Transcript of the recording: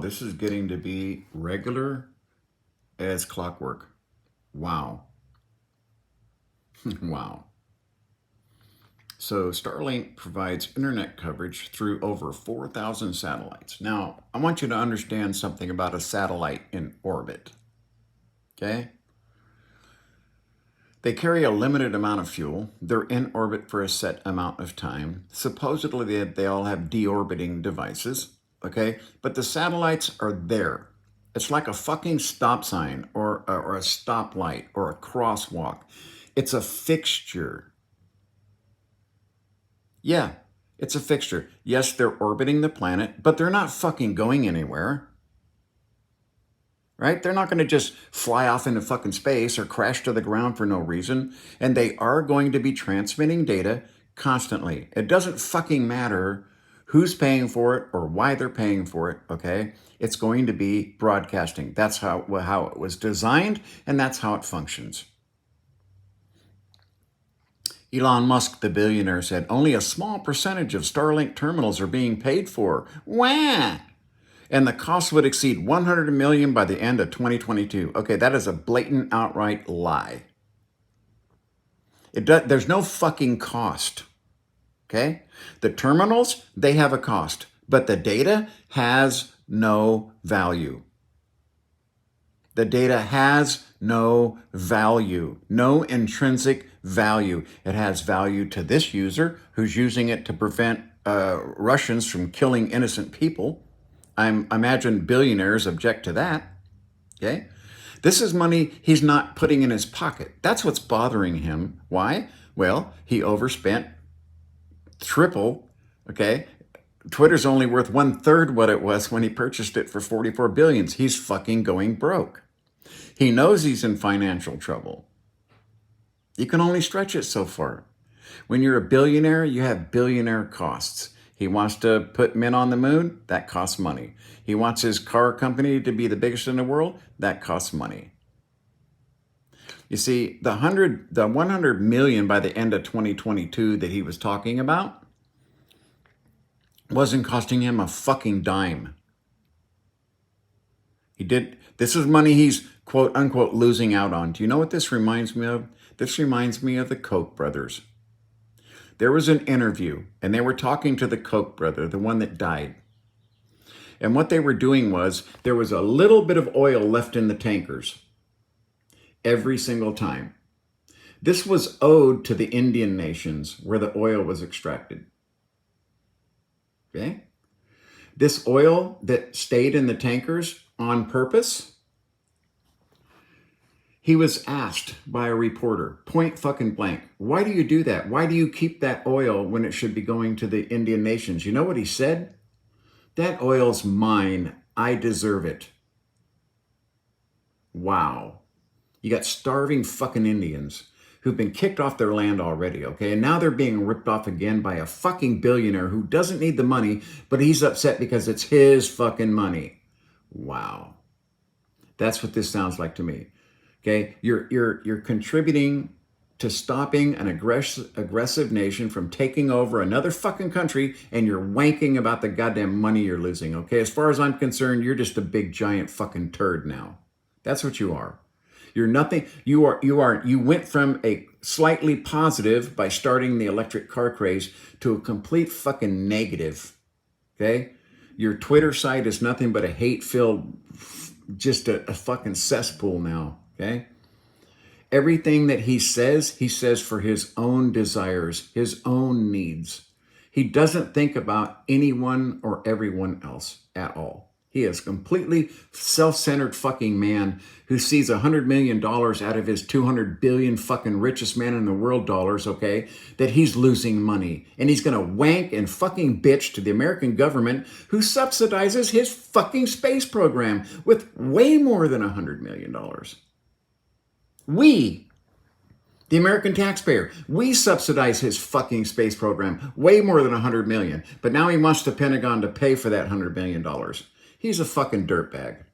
this is getting to be regular as clockwork. Wow. Wow. So Starlink provides internet coverage through over 4,000 satellites. Now, I want you to understand something about a satellite in orbit. Okay? They carry a limited amount of fuel. They're in orbit for a set amount of time. Supposedly, they all have deorbiting devices. Okay? But the satellites are there. It's like a fucking stop sign or a stoplight or a crosswalk. It's a fixture. Yeah, it's a fixture. Yes, they're orbiting the planet, but they're not fucking going anywhere. Right? They're not going to just fly off into fucking space or crash to the ground for no reason. And they are going to be transmitting data constantly. It doesn't fucking matter who's paying for it or why they're paying for it, okay? It's going to be broadcasting. That's how it was designed, and that's how it functions. Elon Musk, the billionaire, said only a small percentage of Starlink terminals are being paid for. Wah! And the cost would exceed 100 million by the end of 2022. Okay, that is a blatant, outright lie. There's no fucking cost. Okay? The terminals, they have a cost, but the data has no value. The data has no value, no intrinsic value. It has value to this user who's using it to prevent Russians from killing innocent people. I imagine billionaires object to that. Okay? This is money he's not putting in his pocket. That's what's bothering him. Why? Well, he overspent triple, okay? Twitter's only worth 1/3 what it was when he purchased it for 44 billion. He's fucking going broke. He knows he's in financial trouble. You can only stretch it so far. When you're a billionaire, you have billionaire costs. He wants to put men on the moon, that costs money. He wants his car company to be the biggest in the world, that costs money. You see, the 100 million by the end of 2022 that he was talking about wasn't costing him a fucking dime. This is money he's quote unquote losing out on. Do you know what this reminds me of? This reminds me of the Koch brothers. There was an interview and they were talking to the Koch brother, the one that died. And what they were doing was there was a little bit of oil left in the tankers every single time. This was owed to the Indian nations where the oil was extracted. Okay? This oil that stayed in the tankers on purpose, he was asked by a reporter, point fucking blank, why do you do that? Why do you keep that oil when it should be going to the Indian nations? You know what he said? That oil's mine. I deserve it. Wow. You got starving fucking Indians who've been kicked off their land already, okay? And now they're being ripped off again by a fucking billionaire who doesn't need the money, but he's upset because it's his fucking money. Wow. That's what this sounds like to me. Okay, you're contributing to stopping an aggressive nation from taking over another fucking country, and you're wanking about the goddamn money you're losing. Okay, as far as I'm concerned, you're just a big giant fucking turd now. That's what you are. You're nothing. You went from a slightly positive by starting the electric car craze to a complete fucking negative. Okay, your Twitter site is nothing but a hate-filled, just a fucking cesspool now. Okay? Everything that he says for his own desires, his own needs. He doesn't think about anyone or everyone else at all. He is a completely self-centered fucking man who sees $100 million out of his 200 billion fucking richest man in the world dollars, okay, that he's losing money. And he's going to wank and fucking bitch to the American government who subsidizes his fucking space program with way more than $100 million. We, the American taxpayer, we subsidize his fucking space program way more than $100 million. But now he wants the Pentagon to pay for that $100 million. He's a fucking dirtbag.